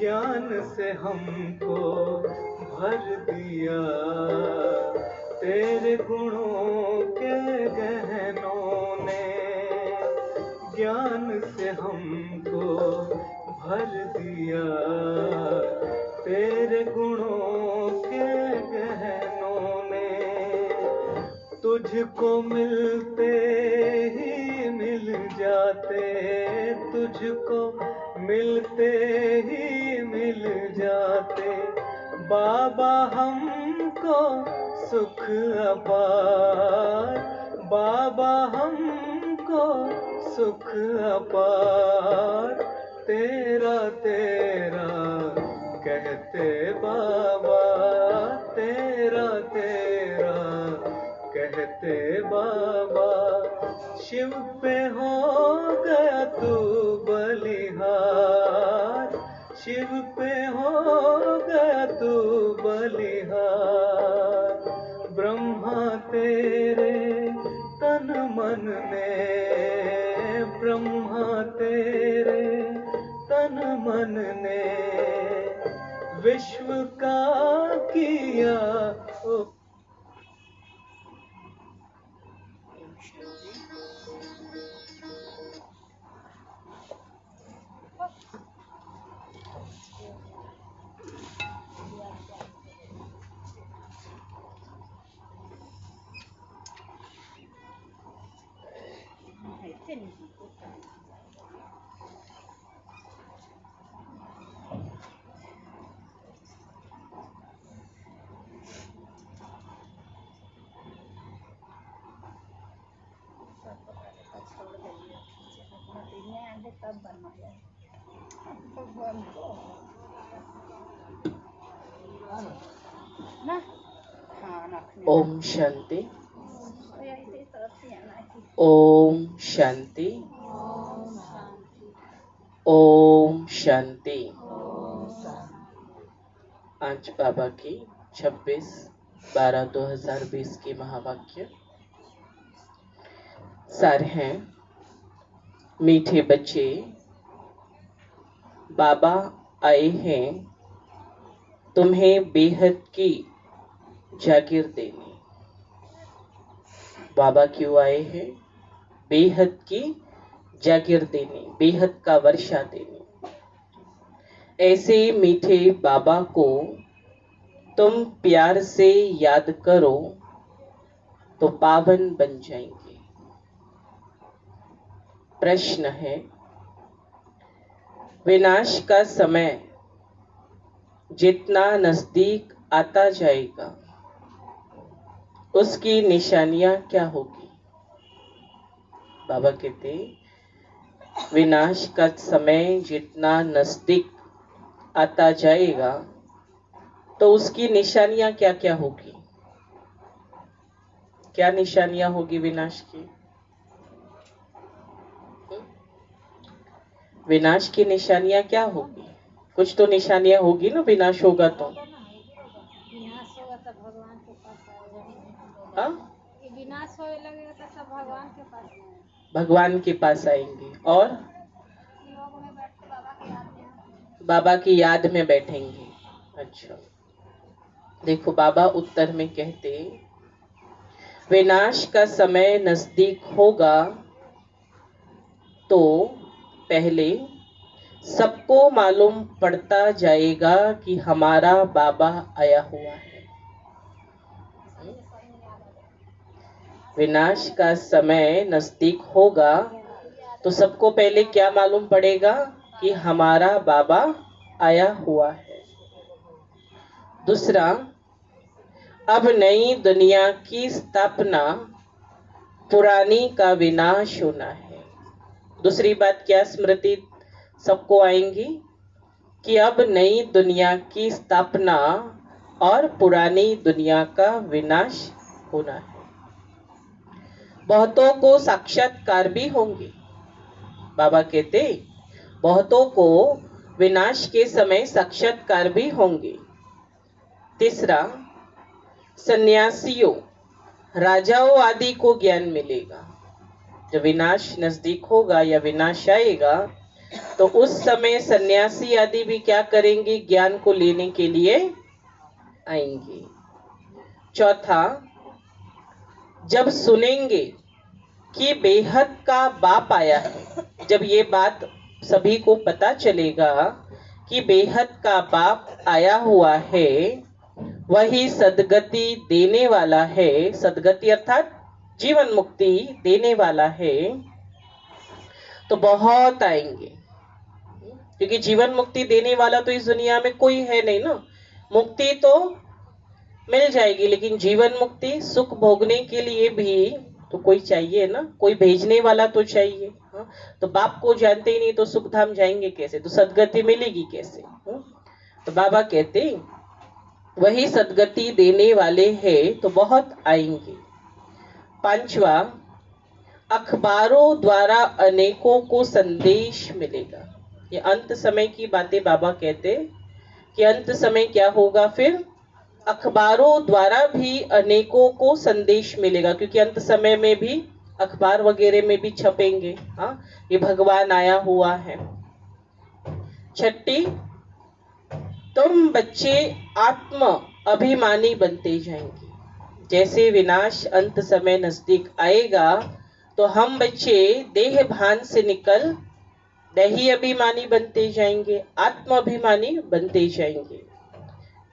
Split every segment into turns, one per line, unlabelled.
ज्ञान से हमको भर दिया, तेरे गुणों के गहनों ने ज्ञान से हमको भर दिया, तेरे गुणों के गहनों ने तुझको मिलते ही मिल जाते, तुझको मिलते ही मिल जाते बाबा हमको सुख अपार, बाबा हमको सुख अपार, तेरा तेरा कहते बाबा, तेरा तेरा कहते बाबा। शिव पे हो गया तू बलिहार, शिव पे हो गया तू बलिहार, ब्रह्मा तेरे तन मन ने, ब्रह्मा तेरे तन मन ने विश्व का किया
तब बनवाया ना।
ओम शांति, ओम शांति, ओम शांति। आज बाबा की 26/12/2020 की महावाक्य सार हैं। मीठे बच्चे, बाबा आए हैं तुम्हें बेहद की जागीर देने। बाबा क्यों आए हैं? बेहद की जागीर देने, बेहद का वर्षा देने। ऐसे मीठे बाबा को तुम प्यार से याद करो तो पावन बन जाएंगे। प्रश्न है, विनाश का समय जितना नजदीक आता जाएगा उसकी निशानियां क्या होगी? बाबा कहते, विनाश का समय जितना नजदीक आता जाएगा तो उसकी निशानियां क्या क्या होगी? क्या निशानियां होगी विनाश की? विनाश की निशानियां क्या होगी? कुछ तो निशानियां होगी ना, विनाश होगा तो।
विनाश होगा तो भगवान के पास आएगा।
हाँ?
विनाश होने लगेगा तो सब भगवान के पास आएंगे।
भगवान के पास आएंगे और
लोग में बैठ के बाबा की याद में,
बाबा की याद में बैठेंगे। अच्छा, देखो बाबा उत्तर में कहते, विनाश का समय नजदीक होगा तो पहले सबको मालूम पड़ता जाएगा कि हमारा बाबा आया हुआ है। विनाश का समय नजदीक होगा तो सबको पहले क्या मालूम पड़ेगा? कि हमारा बाबा आया हुआ है। दूसरा, अब नई दुनिया की स्थापना, पुरानी का विनाश होना है। दूसरी बात क्या स्मृति सबको आएंगी? कि अब नई दुनिया की स्थापना और पुरानी दुनिया का विनाश होना है। बहुतों को साक्षात्कार भी होंगे। बाबा कहते, बहुतों को विनाश के समय साक्षात्कार भी होंगे। तीसरा, सन्यासियों, राजाओं आदि को ज्ञान मिलेगा। जब विनाश नजदीक होगा या विनाश आएगा तो उस समय सन्यासी आदि भी क्या करेंगे, ज्ञान को लेने के लिए आएंगे। चौथा, जब सुनेंगे कि बेहद का बाप आया है, जब ये बात सभी को पता चलेगा कि बेहद का बाप आया हुआ है, वही सदगति देने वाला है, सदगति अर्थात जीवन मुक्ति देने वाला है, तो बहुत आएंगे। क्योंकि जीवन मुक्ति देने वाला तो इस दुनिया में कोई है नहीं ना। मुक्ति तो मिल जाएगी, लेकिन जीवन मुक्ति सुख भोगने के लिए भी तो कोई चाहिए ना, कोई भेजने वाला तो चाहिए। हाँ? तो बाप को जानते ही नहीं तो सुख धाम जाएंगे कैसे, तो सदगति मिलेगी कैसे? तो बाबा कहते वही सदगति देने वाले हैं, तो बहुत आएंगे। पांचवा, अखबारों द्वारा अनेकों को संदेश मिलेगा। ये अंत समय की बातें बाबा कहते कि अंत समय क्या होगा, फिर अखबारों द्वारा भी अनेकों को संदेश मिलेगा, क्योंकि अंत समय में भी अखबार वगैरह में भी छपेंगे। हाँ, ये भगवान आया हुआ है। छठी, तुम बच्चे आत्म अभिमानी बनते जाएंगे। जैसे विनाश अंत समय नजदीक आएगा, तो हम बच्चे देह भान से निकल दैही अभिमानी बनते जाएंगे, आत्म अभिमानी बनते जाएंगे।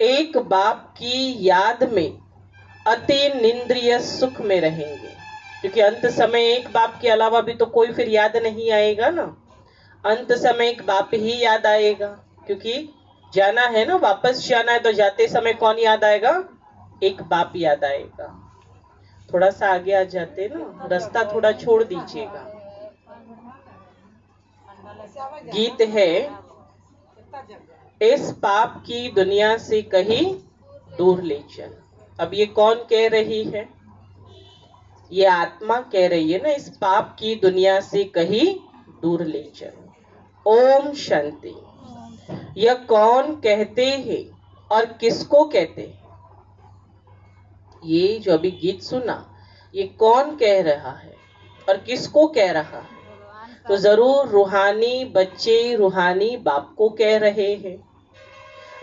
एक बाप की याद में अति निंद्रिय सुख में रहेंगे, क्योंकि अंत समय एक बाप के अलावा भी तो कोई फिर याद नहीं आएगा ना। अंत समय एक बाप ही याद आएगा, क्योंकि जाना है ना, वापस जाना है, तो जाते समय कौन याद आएगा? एक बाप याद आएगा। थोड़ा सा आगे आ जाते ना, रास्ता थोड़ा छोड़ दीजिएगा। गीत है, इस पाप की दुनिया से कहीं दूर ले चल। अब ये कौन कह रही है? ये आत्मा कह रही है ना, इस पाप की दुनिया से कहीं दूर ले चल। ओम शांति। यह कौन कहते हैं और किसको कहते हैं? ये जो अभी गीत सुना, ये कौन कह रहा है और किसको कह रहा है? तो जरूर रूहानी बच्चे रूहानी बाप को कह रहे हैं।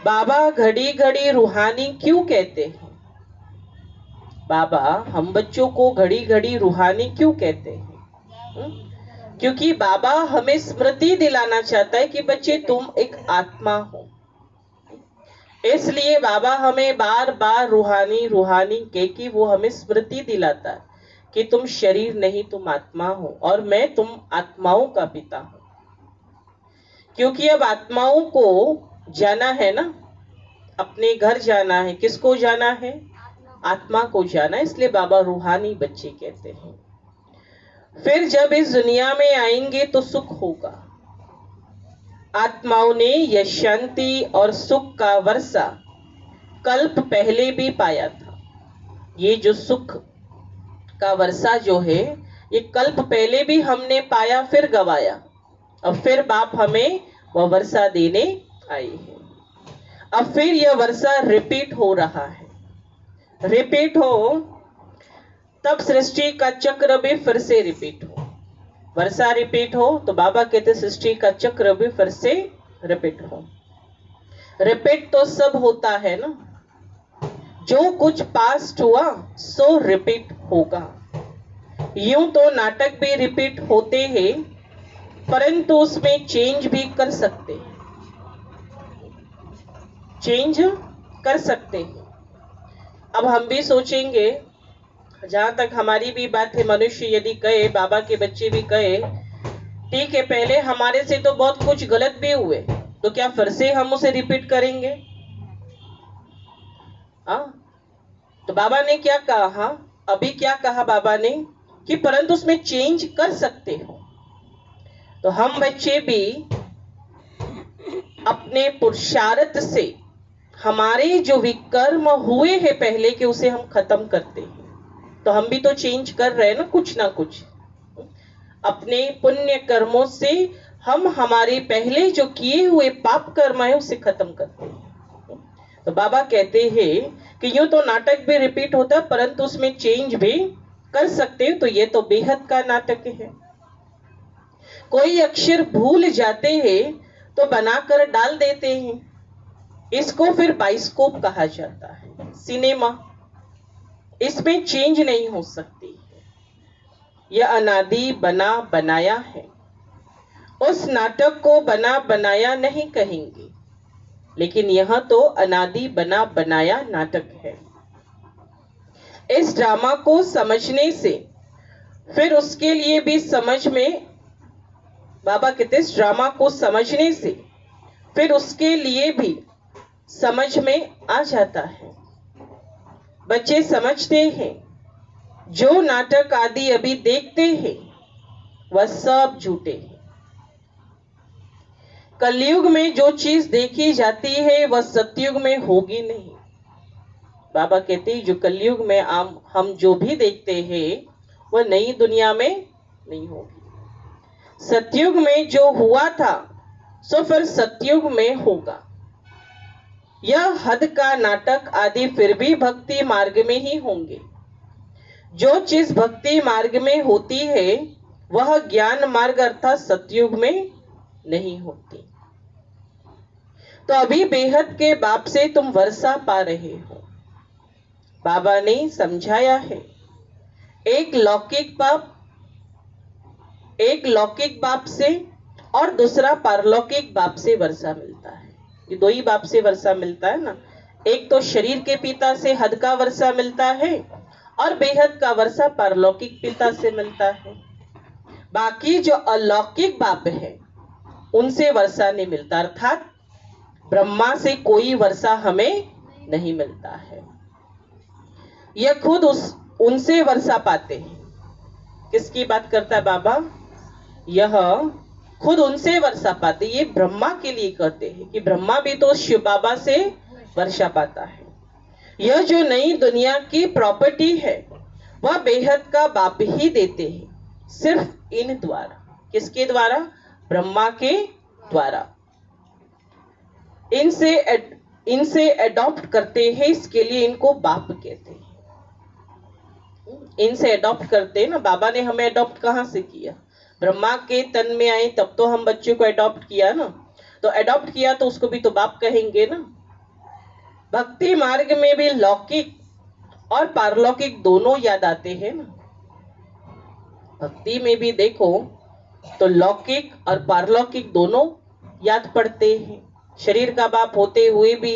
बाबा घड़ी घड़ी रूहानी क्यों कहते हैं? बाबा हम बच्चों को घड़ी घड़ी रूहानी क्यों कहते हैं? क्योंकि बाबा हमें स्मृति दिलाना चाहता है कि बच्चे तुम एक आत्मा हो। इसलिए बाबा हमें बार बार रूहानी रूहानी कह के वो हमें स्मृति दिलाता है कि तुम शरीर नहीं, तुम आत्मा हो, और मैं तुम आत्माओं का पिता हूं। क्योंकि अब आत्माओं को जाना है ना, अपने घर जाना है। किसको जाना है? आत्मा को जाना है। इसलिए बाबा रूहानी बच्चे कहते हैं। फिर जब इस दुनिया में आएंगे तो सुख होगा। आत्माओं ने यह शांति और सुख का वर्षा कल्प पहले भी पाया था। ये जो सुख का वर्षा जो है, ये कल्प पहले भी हमने पाया, फिर गवाया। अब फिर बाप हमें वह वर्षा देने आए हैं। अब फिर यह वर्षा रिपीट हो रहा है। रिपीट हो तब सृष्टि का चक्र भी फिर से रिपीट हो। वर्षा रिपीट हो तो बाबा कहते सृष्टि का चक्र भी फिर से रिपीट हो। रिपीट तो सब होता है ना, जो कुछ पास्ट हुआ सो रिपीट होगा। यूं तो नाटक भी रिपीट होते हैं, परंतु उसमें चेंज भी कर सकते हैं, चेंज कर सकते हैं। अब हम भी सोचेंगे, जहां तक हमारी भी बात है, मनुष्य यदि कहे, बाबा के बच्चे भी कहे, ठीक है पहले हमारे से तो बहुत कुछ गलत भी हुए, तो क्या फिर से हम उसे रिपीट करेंगे? तो बाबा ने क्या कहा, अभी क्या कहा बाबा ने कि परंतु उसमें चेंज कर सकते हो। तो हम बच्चे भी अपने पुरुषार्थ से हमारे जो विकर्म हुए हैं पहले के, उसे हम खत्म करते हैं। तो हम भी तो चेंज कर रहे हैं ना, कुछ ना कुछ अपने पुण्य कर्मों से हम हमारे पहले जो किए हुए पाप कर्म है उसे खत्म करते हैं। तो बाबा कहते हैं कि यूं तो नाटक भी रिपीट होता है, परंतु उसमें चेंज भी कर सकते हैं। तो ये तो बेहद का नाटक है। कोई अक्षर भूल जाते हैं तो बनाकर डाल देते हैं, इसको फिर बाइस्कोप कहा जाता है। सिनेमा, इसमें चेंज नहीं हो सकती, यह अनादि बना बनाया है। उस नाटक को बना बनाया नहीं कहेंगे, लेकिन यह तो अनादि बना बनाया नाटक है। इस ड्रामा को समझने से फिर उसके लिए भी समझ में, बाबा कहते इस ड्रामा को समझने से फिर उसके लिए भी समझ में आ जाता है। बच्चे समझते हैं जो नाटक आदि अभी देखते हैं वह सब झूठे हैं। कलयुग में जो चीज देखी जाती है वह सतयुग में होगी नहीं। बाबा कहते हैं जो कलयुग में हम जो भी देखते हैं वह नई दुनिया में नहीं होगी। सतयुग में जो हुआ था सो फिर सतयुग में होगा। यह हद का नाटक आदि फिर भी भक्ति मार्ग में ही होंगे। जो चीज भक्ति मार्ग में होती है वह ज्ञान मार्ग अर्थात सतयुग में नहीं होती। तो अभी बेहद के बाप से तुम वर्षा पा रहे हो। बाबा ने समझाया है, एक लौकिक बाप से और दूसरा पारलौकिक बाप से वर्षा मिलता है। ये दो ही बाप से वर्षा मिलता है ना। एक तो शरीर के पिता से हद का वर्षा मिलता है और बेहद का वर्षा पारलौकिक पिता से मिलता है। बाकी जो अलौकिक बाप है उनसे वर्षा नहीं मिलता, अर्थात ब्रह्मा से कोई वर्षा हमें नहीं मिलता है। यह खुद उनसे वर्षा पाते हैं। किसकी बात करता है बाबा? यह खुद उनसे वर्षा पाते। ये ब्रह्मा के लिए कहते हैं कि ब्रह्मा भी तो शिव बाबा से वर्षा पाता है। यह जो नई दुनिया की प्रॉपर्टी है वह बेहद का बाप ही देते हैं, सिर्फ इन द्वारा। किसके द्वारा? ब्रह्मा के द्वारा। इनसे अडॉप्ट करते हैं, इसके लिए इनको बाप कहते हैं। इनसे अडॉप्ट करते हैं ना। बाबा ने हमें अडॉप्ट कहां से किया? ब्रह्मा के तन में आए तब तो हम बच्चे को अडॉप्ट किया ना। तो अडॉप्ट किया तो उसको भी तो बाप कहेंगे ना। भक्ति मार्ग में भी लौकिक और पारलौकिक दोनों याद आते हैं ना। भक्ति में भी देखो तो लौकिक और पारलौकिक दोनों याद पड़ते हैं। शरीर का बाप होते हुए भी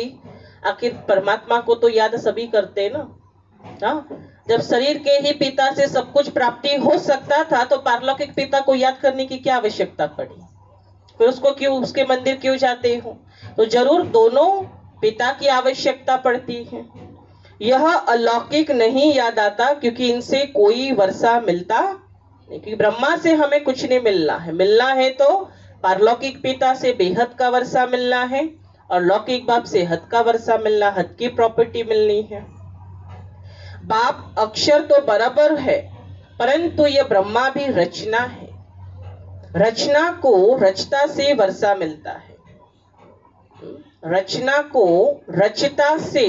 आखिर परमात्मा को तो याद सभी करते हैं ना। हाँ, जब शरीर के ही पिता से सब कुछ प्राप्ति हो सकता था तो पारलौकिक पिता को याद करने की क्या आवश्यकता पड़ी? फिर उसको क्यों, उसके मंदिर क्यों जाते हो? तो जरूर दोनों पिता की आवश्यकता पड़ती है। यह अलौकिक नहीं याद आता क्योंकि इनसे कोई वर्षा मिलता नहीं, क्योंकि ब्रह्मा से हमें कुछ नहीं मिलना है। मिलना है तो पारलौकिक पिता से बेहद का वर्षा मिलना है और लौकिक बाप से हद का वर्षा मिलना, हद की प्रॉपर्टी मिलनी है। बाप अक्षर तो बराबर है, परंतु यह ब्रह्मा भी रचना है। रचना को रचता से वर्षा मिलता है। रचना को रचता से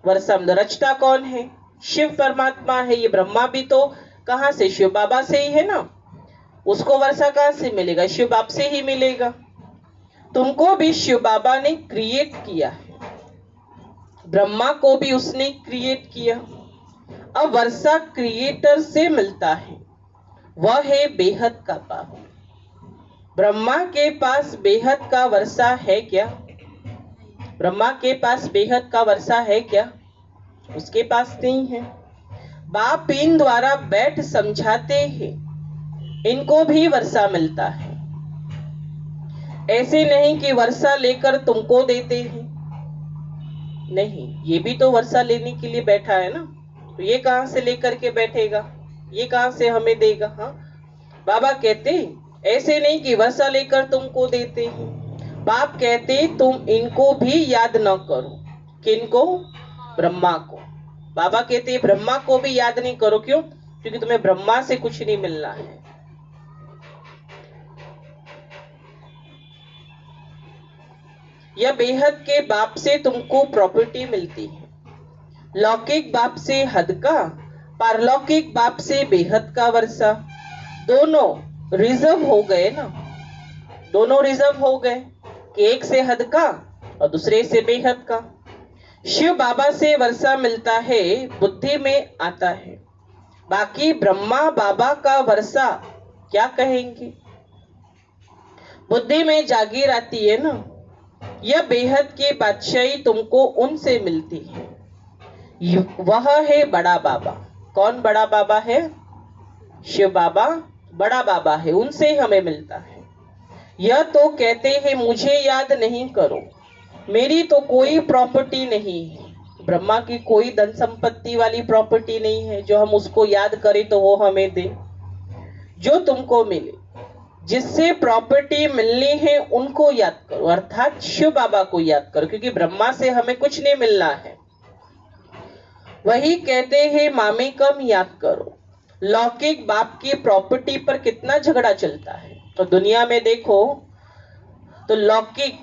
वर्षा मिलता। रचता कौन है? शिव परमात्मा है। ये ब्रह्मा भी तो कहां से? शिव बाबा से ही है ना। उसको वर्षा कहां से मिलेगा? शिव बाप से ही मिलेगा। तुमको भी शिव बाबा ने क्रिएट किया है, ब्रह्मा को भी उसने क्रिएट किया। अब वर्षा क्रिएटर से मिलता है, वह है बेहद का बाप। ब्रह्मा के पास बेहद का वर्षा है क्या? ब्रह्मा के पास बेहद का वर्षा है क्या? उसके पास नहीं है। बाप इन द्वारा बैठ समझाते हैं, इनको भी वर्षा मिलता है। ऐसे नहीं कि वर्षा लेकर तुमको देते हैं, नहीं, ये भी तो वर्षा लेने के लिए बैठा है ना। तो ये कहां से लेकर के बैठेगा? ये कहां से हमें देगा? हाँ, बाबा कहते ऐसे नहीं कि वर्षा लेकर तुमको देते हैं। बाप कहते तुम इनको भी याद न करो। किनको? ब्रह्मा को। बाबा कहते ब्रह्मा को भी याद नहीं करो। क्यों? क्योंकि तुम्हें ब्रह्मा से कुछ नहीं मिलना है। यह बेहद के बाप से तुमको प्रॉपर्टी मिलती है। लौकिक बाप से हद का, पारलौकिक बाप से बेहद का वर्षा। दोनों रिजर्व हो गए ना, दोनों रिजर्व हो गए कि एक से हद का और दूसरे से बेहद का। शिव बाबा से वर्षा मिलता है, बुद्धि में आता है, बाकी ब्रह्मा बाबा का वर्षा क्या कहेंगे। बुद्धि में जागीर आती है ना, यह बेहद की बादशाही तुमको उनसे मिलती है, वह है बड़ा बाबा। कौन बड़ा बाबा है? शिव बाबा बड़ा बाबा है, उनसे हमें मिलता है। यह तो कहते हैं मुझे याद नहीं करो, मेरी तो कोई प्रॉपर्टी नहीं है। ब्रह्मा की कोई धन संपत्ति वाली प्रॉपर्टी नहीं है जो हम उसको याद करें तो वो हमें दे। जो तुमको मिले, जिससे प्रॉपर्टी मिलनी है उनको याद करो, अर्थात शिव बाबा को याद करो, क्योंकि ब्रह्मा से हमें कुछ नहीं मिलना है। वही कहते हैं मामे कम याद करो। लौकिक बाप की प्रॉपर्टी पर कितना झगड़ा चलता है, तो दुनिया में देखो तो लौकिक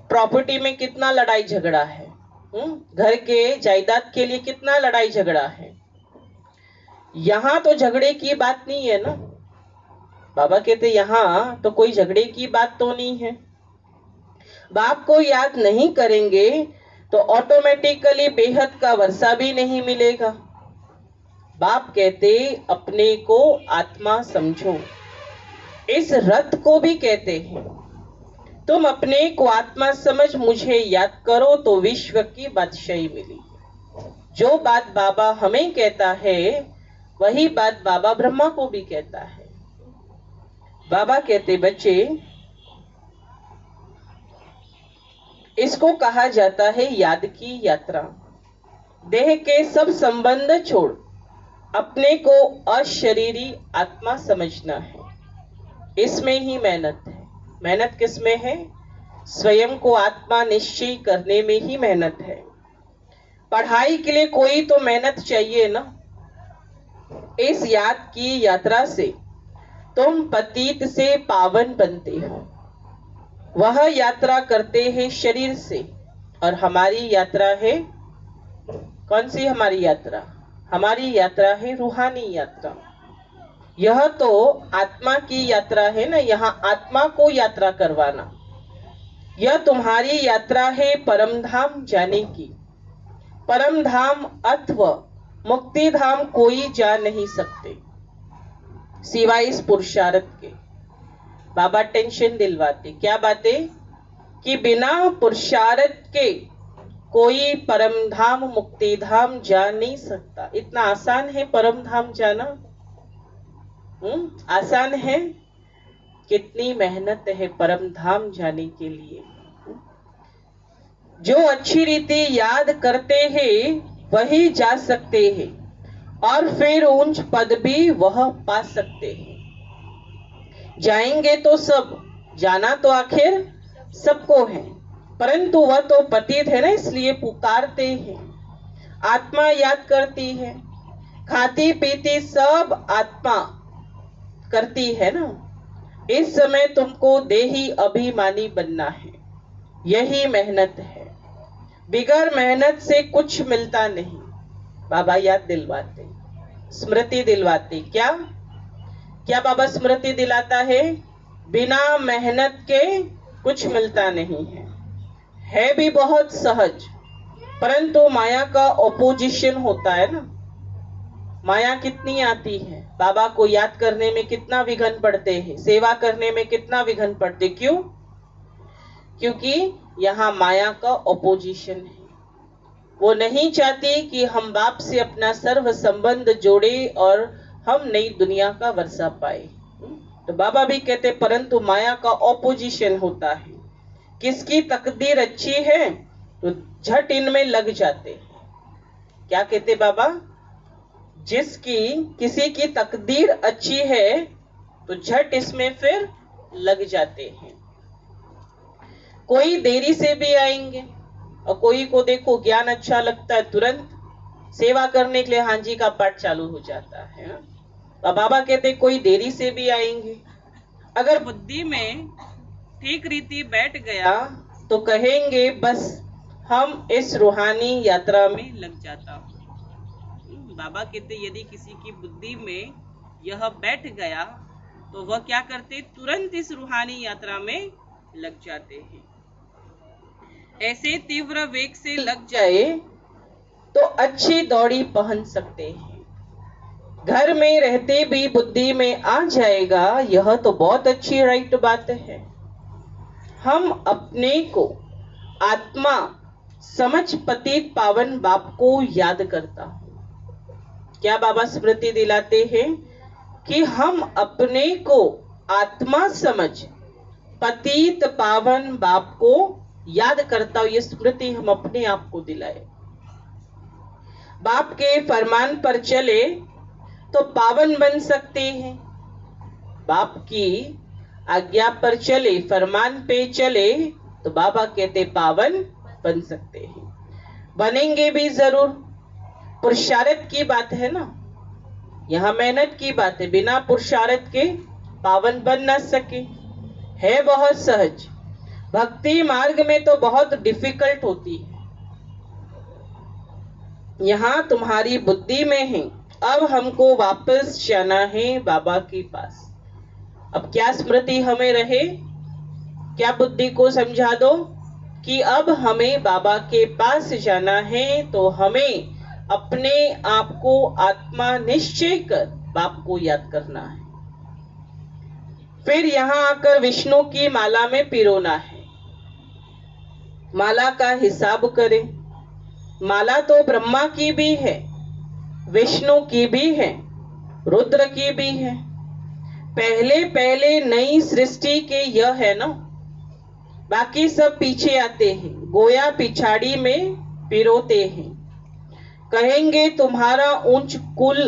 प्रॉपर्टी में कितना लड़ाई झगड़ा है। घर के जायदाद के लिए कितना लड़ाई झगड़ा है। यहां तो झगड़े की बात नहीं है ना। बाबा कहते यहां तो कोई झगड़े की बात तो नहीं है। बाप को याद नहीं करेंगे तो ऑटोमेटिकली बेहद का वर्षा भी नहीं मिलेगा। बाप कहते अपने को आत्मा समझो। इस रथ को भी कहते हैं तुम अपने को आत्मा समझ मुझे याद करो तो विश्व की बादशाही मिली। जो बात बाबा हमें कहता है वही बात बाबा ब्रह्मा को भी कहता है। बाबा कहते बच्चे, इसको कहा जाता है याद की यात्रा। देह के सब संबंध छोड़ अपने को अशरीरी आत्मा समझना है। इसमें ही मेहनत है। मेहनत किसमें है? स्वयं को आत्मा निश्चय करने में ही मेहनत है। पढ़ाई के लिए कोई तो मेहनत चाहिए ना। इस याद की यात्रा से तुम पतित से पावन बनते हो। वह यात्रा करते हैं शरीर से, और हमारी यात्रा है कौन सी? हमारी यात्रा, हमारी यात्रा है रूहानी यात्रा। यह तो आत्मा की यात्रा है ना, यहाँ आत्मा को यात्रा करवाना। यह तुम्हारी यात्रा है परम धाम जाने की। परम धाम अथवा मुक्ति धाम कोई जा नहीं सकते सिवाय इस पुरुषार्थ के। बाबा टेंशन दिलवाते, क्या बातें? कि बिना पुरुषार्थ के कोई परम धाम मुक्ति धाम जा नहीं सकता। इतना आसान है परम धाम जाना? आसान है? कितनी मेहनत है परम धाम जाने के लिए। जो अच्छी रीति याद करते हैं वही जा सकते हैं, और फिर उच्च पद भी वह पा सकते हैं। जाएंगे तो सब, जाना तो आखिर सबको है, परंतु वह तो पतित है ना, इसलिए पुकारते हैं। आत्मा याद करती है, खाती पीती सब आत्मा करती है ना। इस समय तुमको देही अभिमानी बनना है, यही मेहनत है। बिगर मेहनत से कुछ मिलता नहीं। बाबा याद दिलवाते, स्मृति दिलवाते। क्या क्या बाबा स्मृति दिलाता है? बिना मेहनत के कुछ मिलता नहीं है भी बहुत सहज, परंतु माया का ऑपोजिशन होता है ना। माया कितनी आती है, बाबा को याद करने में कितना विघ्न पड़ते हैं, सेवा करने में कितना विघ्न पड़ते। क्यों? क्योंकि यहाँ माया का ऑपोजिशन है। वो नहीं चाहती कि हम बाप से अपना सर्व संबंध जोड़े और हम नई दुनिया का वर्षा पाए। तो बाबा भी कहते परंतु माया का ऑपोजिशन होता है। किसकी तकदीर अच्छी है तो झट इनमें लग जाते। क्या कहते बाबा? जिसकी किसी की तकदीर अच्छी है तो झट इसमें फिर लग जाते हैं। कोई देरी से भी आएंगे, और कोई को देखो ज्ञान अच्छा लगता है, तुरंत सेवा करने के लिए हाँ जी का पाठ चालू हो जाता है। और बाबा कहते कोई देरी से भी आएंगे। अगर बुद्धि में ठीक रीति बैठ गया तो कहेंगे बस हम इस रूहानी यात्रा में लग जाता हूँ। बाबा कहते यदि किसी की बुद्धि में यह बैठ गया तो वह क्या करते, तुरंत इस रूहानी यात्रा में लग जाते हैं। ऐसे तीव्र वेग से लग जाए तो अच्छी दौड़ी पहन सकते हैं। घर में रहते भी बुद्धि में आ जाएगा, यह तो बहुत अच्छी राइट बात है। हम अपने को आत्मा समझ पतित पावन बाप को याद करता हूं। क्या बाबा स्मृति दिलाते हैं कि हम अपने को आत्मा समझ पतित पावन बाप को याद करता हूं। ये स्मृति हम अपने आप को दिलाए। बाप के फरमान पर चले तो पावन बन सकते हैं। बाप की आज्ञा पर चले, फरमान पे चले तो बाबा कहते पावन बन सकते हैं। बनेंगे भी जरूर। पुरुषार्थ की बात है ना, यहाँ मेहनत की बात है। बिना पुरुषार्थ के पावन बन ना सके, है बहुत सहज। भक्ति मार्ग में तो बहुत डिफिकल्ट होती है। यहाँ तुम्हारी बुद्धि में है। अब हमको वापस जाना है बाबा के पास। अब क्या स्मृति हमें रहे, क्या बुद्धि को समझा दो कि अब हमें बाबा के पास जाना है, तो हमें अपने आप को आत्मा निश्चय कर बाप को याद करना है। फिर यहाँ आकर विष्णु की माला में पिरोना है। माला का हिसाब करें। माला तो ब्रह्मा की भी है, विष्णु की भी है, रुद्र की भी है। पहले पहले नई सृष्टि के यह है ना, बाकी सब पीछे आते हैं। गोया पिछाड़ी में पिरोते हैं। कहेंगे तुम्हारा ऊंच कुल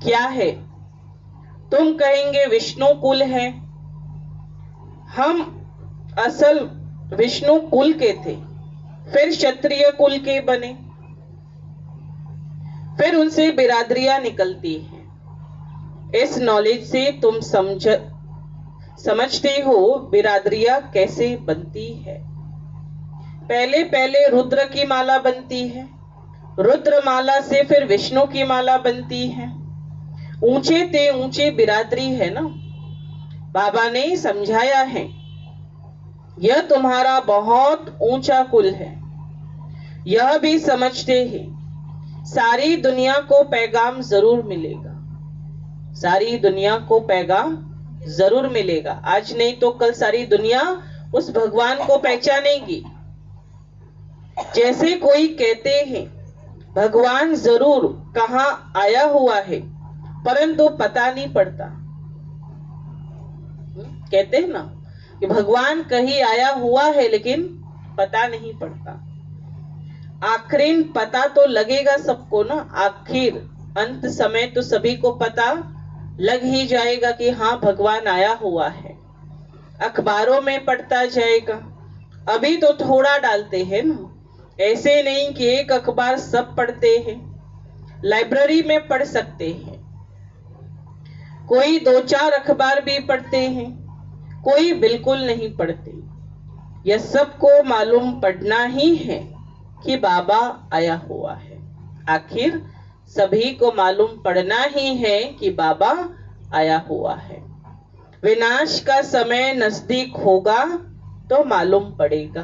क्या है, तुम कहेंगे विष्णु कुल है। हम असल विष्णु कुल के थे, फिर क्षत्रिय कुल के बने, फिर उनसे बिरादरियां निकलती हैं। इस नॉलेज से तुम समझते हो बिरादरियां कैसे बनती है। पहले पहले रुद्र की माला बनती है, रुद्र माला से फिर विष्णु की माला बनती है। ऊंचे ते ऊंचे बिरादरी है ना। बाबा ने समझाया है, यह तुम्हारा बहुत ऊंचा कुल है। यह भी समझते हैं सारी दुनिया को पैगाम जरूर मिलेगा। सारी दुनिया को पैगाम जरूर मिलेगा। आज नहीं तो कल सारी दुनिया उस भगवान को पहचानेगी। जैसे कोई कहते हैं भगवान जरूर कहाँ आया हुआ है, परंतु पता नहीं पड़ता। कहते हैं ना कि भगवान कहीं आया हुआ है लेकिन पता नहीं पड़ता। आखिर पता तो लगेगा सबको ना। आखिर अंत समय तो सभी को पता लग ही जाएगा कि हाँ भगवान आया हुआ है। अखबारों में पढ़ता जाएगा। अभी तो थोड़ा डालते हैं ना, ऐसे नहीं कि एक अखबार सब पढ़ते हैं। लाइब्रेरी में पढ़ सकते हैं, कोई 2-4 अखबार भी पढ़ते हैं, कोई बिल्कुल नहीं पढ़ते। यह सबको मालूम पड़ना ही है कि बाबा आया हुआ है। आखिर सभी को मालूम पड़ना ही है कि बाबा आया हुआ है। विनाश का समय नजदीक होगा तो मालूम पड़ेगा।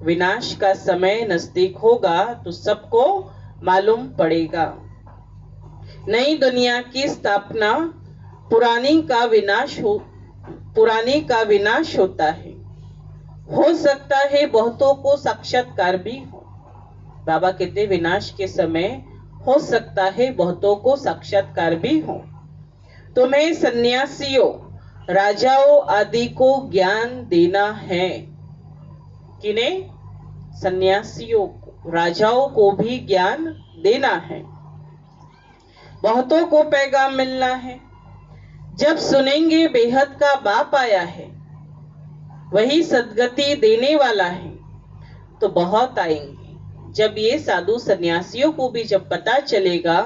विनाश का समय नजदीक होगा तो सबको मालूम पड़ेगा। नई दुनिया की स्थापना पुरानी का विनाश होता है। हो सकता है बहुतों को साक्षात्कार भी हो। बाबा कहते विनाश के समय हो सकता है बहुतों को साक्षात्कार भी हो। तुम्हें सन्यासियों, राजाओं आदि को ज्ञान देना है। किन्हें? सन्यासियों को, राजाओं को भी ज्ञान देना है। बहुतों को पैगाम मिलना है। जब सुनेंगे बेहद का बाप आया है, वही सदगति देने वाला है, तो बहुत आएंगे। जब ये साधु सन्यासियों को भी जब पता चलेगा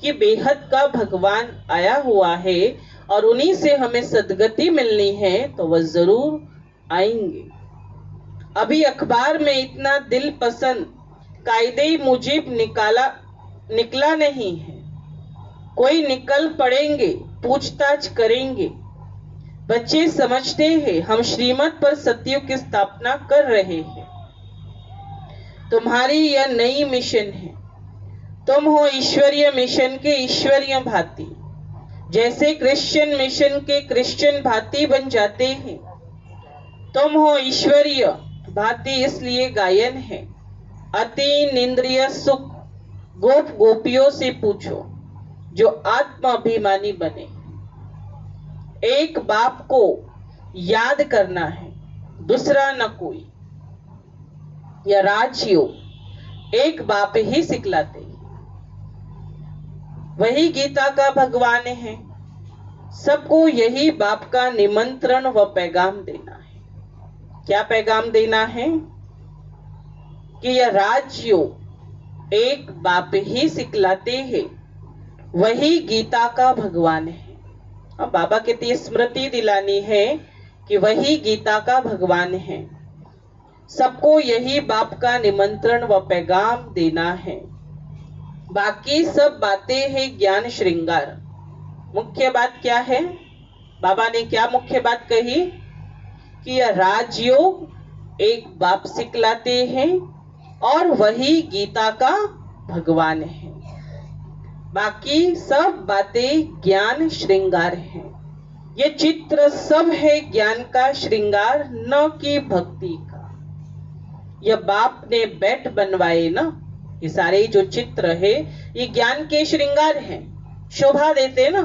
कि बेहद का भगवान आया हुआ है और उन्हीं से हमें सदगति मिलनी है, तो वह जरूर आएंगे। अभी अखबार में इतना दिल पसंद कायदे मुजिब निकला नहीं है। कोई निकल पड़ेंगे पूछताछ करेंगे। बच्चे समझते हैं हम श्रीमत पर सतयुग की स्थापना कर रहे हैं। तुम्हारी यह नई मिशन है। तुम हो ईश्वरीय मिशन के ईश्वरीय भांति, जैसे क्रिश्चियन मिशन के क्रिश्चियन भांति बन जाते हैं। तुम हो ईश्वरीय भांति, इसलिए गायन है। अति निंद्रिय सुख गोप गोपियों से पूछो जो आत्माभिमानी बने। एक बाप को याद करना है, दूसरा न कोई। यह राजयोग एक बाप ही सिखलाते हैं। वही गीता का भगवान है। सबको यही बाप का निमंत्रण व पैगाम देना है। क्या पैगाम देना है? कि यह राजयोग एक बाप ही सिखलाते हैं। वही गीता का भगवान है। अब बाबा कहते स्मृति दिलानी है कि वही गीता का भगवान है। सबको यही बाप का निमंत्रण व पैगाम देना है। बाकी सब बातें हैं ज्ञान श्रृंगार। मुख्य बात क्या है? बाबा ने क्या मुख्य बात कही? कि यह राजयोग एक बाप सिखलाते हैं और वही गीता का भगवान है। बाकी सब बातें ज्ञान श्रृंगार है। ये चित्र सब है ज्ञान का श्रृंगार, न कि भक्ति का। यह बाप ने बैठ बनवाए ना, ये सारे जो चित्र है ये ज्ञान के श्रृंगार हैं, शोभा देते ना।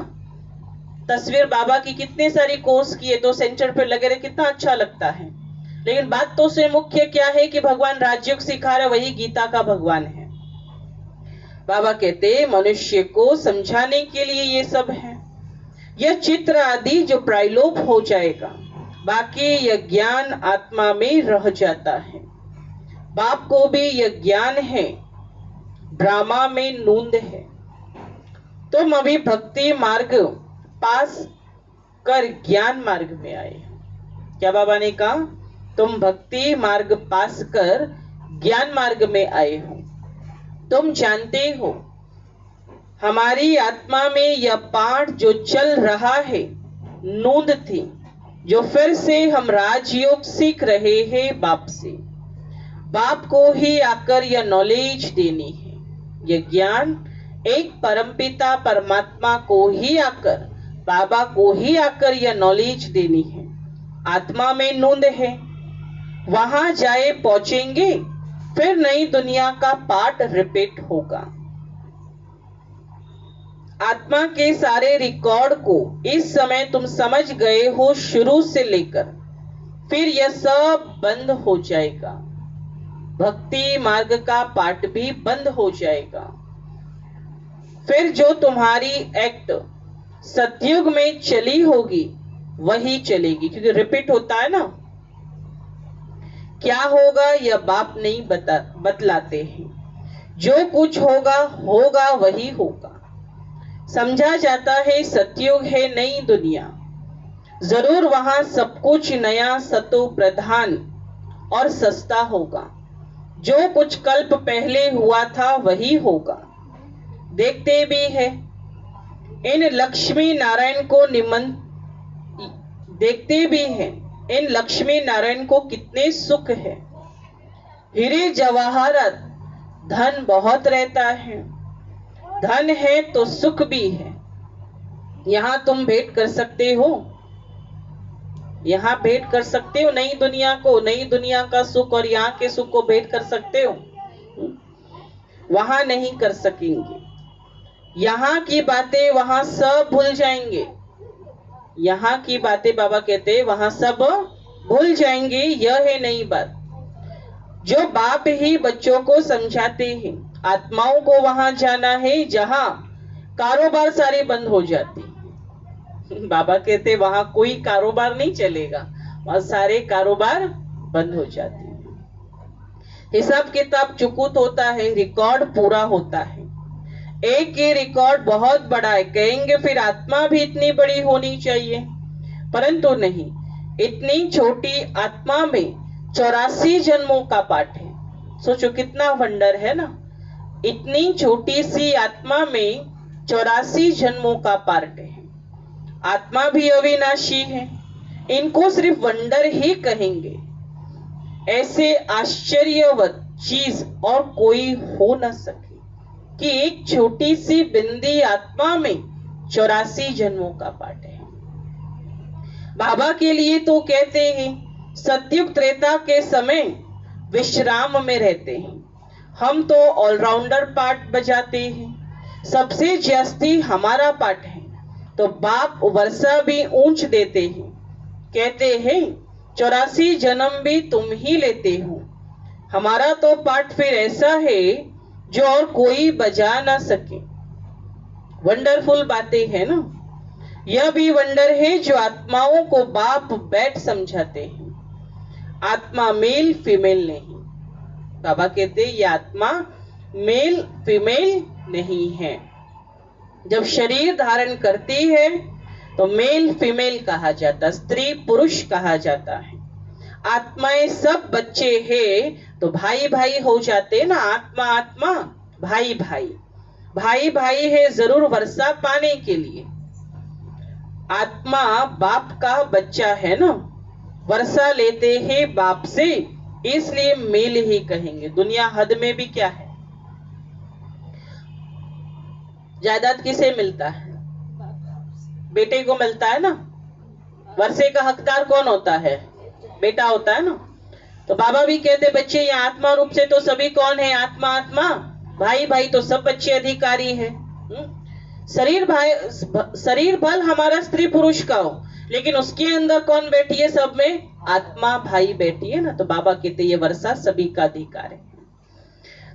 तस्वीर बाबा की कितने सारी कोर्स किए तो सेंटर पे लगे रहे, कितना अच्छा लगता है। लेकिन बात तो से मुख्य क्या है कि भगवान राजयोग सिखा रहे, वही गीता का भगवान है। बाबा कहते मनुष्य को समझाने के लिए ये सब है। यह चित्र आदि जो प्रायलोप हो जाएगा, बाकी यह ज्ञान आत्मा में रह जाता है। बाप को भी यह ज्ञान है, ड्रामा में नूंद है। तुम अभी भक्ति मार्ग पास कर ज्ञान मार्ग में आए। क्या बाबा ने कहा? तुम भक्ति मार्ग पास कर ज्ञान मार्ग में आए हो। तुम जानते हो हमारी आत्मा में यह पाठ जो चल रहा है नूंद थी, जो फिर से हम राजयोग सीख रहे हैं बाप से। बाप को ही आकर यह नॉलेज देनी है। यह ज्ञान एक परमपिता परमात्मा को ही आकर, बाबा को ही आकर यह नॉलेज देनी है। आत्मा में नूंद है, वहां जाए पहुंचेंगे, फिर नई दुनिया का पाठ रिपीट होगा। आत्मा के सारे रिकॉर्ड को इस समय तुम समझ गए हो, शुरू से लेकर फिर यह सब बंद हो जाएगा। भक्ति मार्ग का पाठ भी बंद हो जाएगा। फिर जो तुम्हारी एक्ट सतयुग में चली होगी वही चलेगी, क्योंकि रिपीट होता है ना। क्या होगा यह बाप नहीं बतलाते हैं। जो कुछ होगा होगा वही होगा। समझा जाता है सतयुग है नई दुनिया, जरूर वहां सब कुछ नया, सतो प्रधान और सस्ता होगा। जो कुछ कल्प पहले हुआ था वही होगा। देखते भी है इन लक्ष्मी नारायण को देखते भी हैं इन लक्ष्मी नारायण को कितने सुख है। हीरे जवाहरात धन बहुत रहता है, धन है तो सुख भी है। यहाँ तुम भेंट कर सकते हो, यहाँ भेंट कर सकते हो नई दुनिया को, नई दुनिया का सुख और यहाँ के सुख को भेंट कर सकते हो। वहां नहीं कर सकेंगे। यहाँ की बातें वहां सब भूल जाएंगे। यहाँ की बातें बाबा कहते वहां सब भूल जाएंगे। यह है नई बात जो बाप ही बच्चों को समझाते हैं। आत्माओं को वहां जाना है जहां कारोबार सारे बंद हो जाते हैं। बाबा कहते वहां कोई कारोबार नहीं चलेगा, वहां सारे कारोबार बंद हो जाते हैं। हिसाब किताब चुकूत होता है, रिकॉर्ड पूरा होता है। एक ही रिकॉर्ड बहुत बड़ा है, कहेंगे फिर आत्मा भी इतनी बड़ी होनी चाहिए, परंतु नहीं। इतनी छोटी आत्मा में 84 जन्मों का पाठ है। सोचो कितना वंडर है ना। इतनी छोटी सी आत्मा में 84 जन्मों का पाठ है। आत्मा भी अविनाशी है, इनको सिर्फ वंडर ही कहेंगे। ऐसे आश्चर्यवत चीज और कोई हो न सके कि एक छोटी सी बिंदी आत्मा में 84 जन्मों का पाठ है। बाबा के लिए तो कहते हैं सतयुग त्रेता के समय विश्राम में रहते हैं, हम तो ऑलराउंडर पाठ बजाते हैं, सबसे जास्ती हमारा पाठ है, तो बाप वर्षा भी ऊंच देते हैं, कहते हैं 84 जन्म भी तुम ही लेते हो। हमारा तो पाठ फिर ऐसा है जो और कोई बजा ना सके। वंडरफुल बातें है ना। यह भी वंडर है जो आत्माओं को बाप बैठ समझाते हैं। आत्मा मेल फीमेल नहीं। बाबा कहते ये आत्मा मेल फीमेल नहीं है। जब शरीर धारण करती है तो मेल फीमेल कहा जाता, स्त्री पुरुष कहा जाता है। आत्माएं सब बच्चे हैं तो भाई भाई हो जाते ना, आत्मा आत्मा भाई भाई, भाई भाई है जरूर वर्षा पाने के लिए। आत्मा बाप का बच्चा है ना, वर्षा लेते हैं बाप से, इसलिए मेल ही कहेंगे। दुनिया हद में भी क्या है, जायदाद किसे मिलता है? बेटे को मिलता है ना। वर्षे का हकदार कौन होता है? बेटा होता है ना। तो बाबा भी कहते बच्चे ये आत्मा रूप से तो सभी कौन है? आत्मा आत्मा भाई भाई, तो सब बच्चे अधिकारी है। शरीर भल हमारा स्त्री पुरुष का हो, लेकिन उसके अंदर कौन बैठी है? सब में आत्मा भाई बैठी है ना। तो बाबा कहते ये वर्षा सभी का अधिकार है।